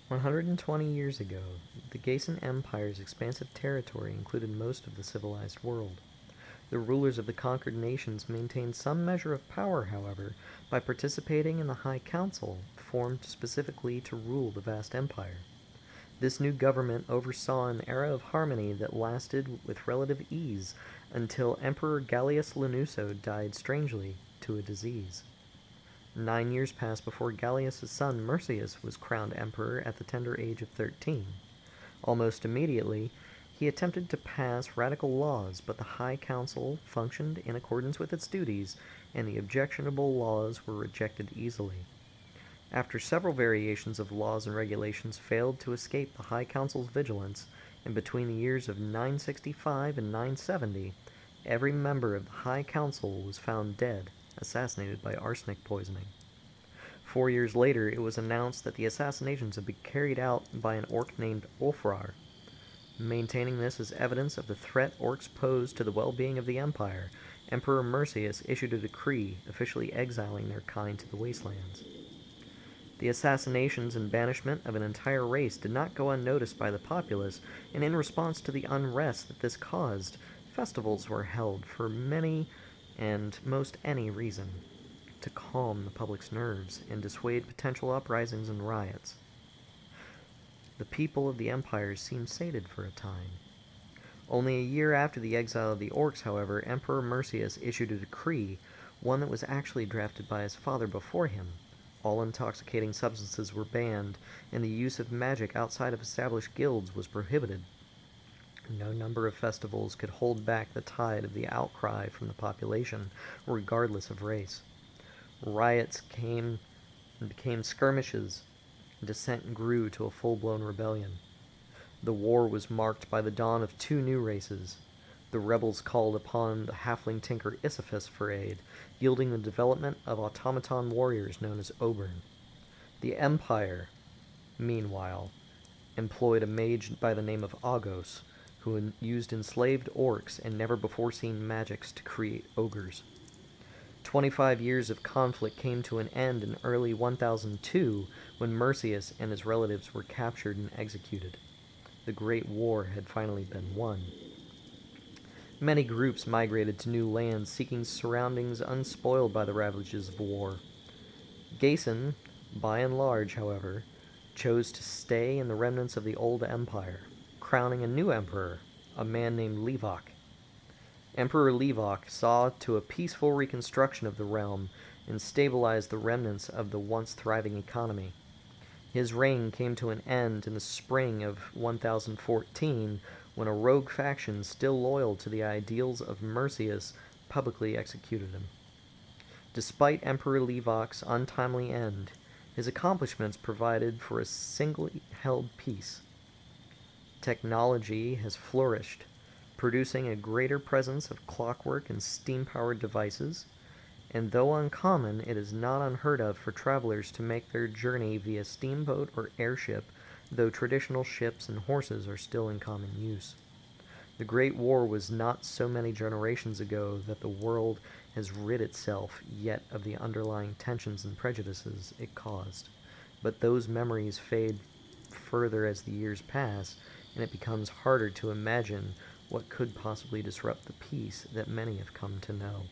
120 years ago, the Gasan Empire's expansive territory included most of the civilized world. The rulers of the conquered nations maintained some measure of power, however, by participating in the High Council, formed specifically to rule the vast empire. This new government oversaw an era of harmony that lasted with relative ease until Emperor Gallius Lanuso died strangely to a disease. 9 years passed before Gallius' son Mercius was crowned emperor at the tender age of 13. Almost immediately, he attempted to pass radical laws, but the High Council functioned in accordance with its duties, and the objectionable laws were rejected easily. After several variations of laws and regulations failed to escape the High Council's vigilance, and between the years of 965 and 970, every member of the High Council was found dead, assassinated by arsenic poisoning. 4 years later, it was announced that the assassinations had been carried out by an orc named Ulfrar. Maintaining this as evidence of the threat orcs posed to the well-being of the Empire, Emperor Mercius issued a decree officially exiling their kind to the wastelands. The assassinations and banishment of an entire race did not go unnoticed by the populace, and in response to the unrest that this caused, festivals were held for many and most any reason, to calm the public's nerves and dissuade potential uprisings and riots. The people of the empire seemed sated for a time. Only a year after the exile of the orcs, however, Emperor Mercius issued a decree, one that was actually drafted by his father before him. All intoxicating substances were banned, and the use of magic outside of established guilds was prohibited. No number of festivals could hold back the tide of the outcry from the population, regardless of race. Riots came and became skirmishes, and dissent grew to a full-blown rebellion. The war was marked by the dawn of two new races. The rebels called upon the halfling tinker Isiphus for aid, yielding the development of automaton warriors known as Oberon. The Empire, meanwhile, employed a mage by the name of Agos, who used enslaved orcs and never-before-seen magics to create ogres. 25 years of conflict came to an end in early 1002 when Mercius and his relatives were captured and executed. The Great War had finally been won. Many groups migrated to new lands, seeking surroundings unspoiled by the ravages of war. Gason, by and large, however, chose to stay in the remnants of the old empire, crowning a new emperor, a man named Levok. Emperor Levok saw to a peaceful reconstruction of the realm and stabilized the remnants of the once thriving economy. His reign came to an end in the spring of 1014 when a rogue faction still loyal to the ideals of Mercius publicly executed him. Despite Emperor Levok's untimely end, his accomplishments provided for a singly held peace. Technology has flourished, producing a greater presence of clockwork and steam-powered devices, and though uncommon, it is not unheard of for travelers to make their journey via steamboat or airship, though traditional ships and horses are still in common use. The Great War was not so many generations ago that the world has rid itself yet of the underlying tensions and prejudices it caused, but those memories fade further as the years pass, and it becomes harder to imagine what could possibly disrupt the peace that many have come to know.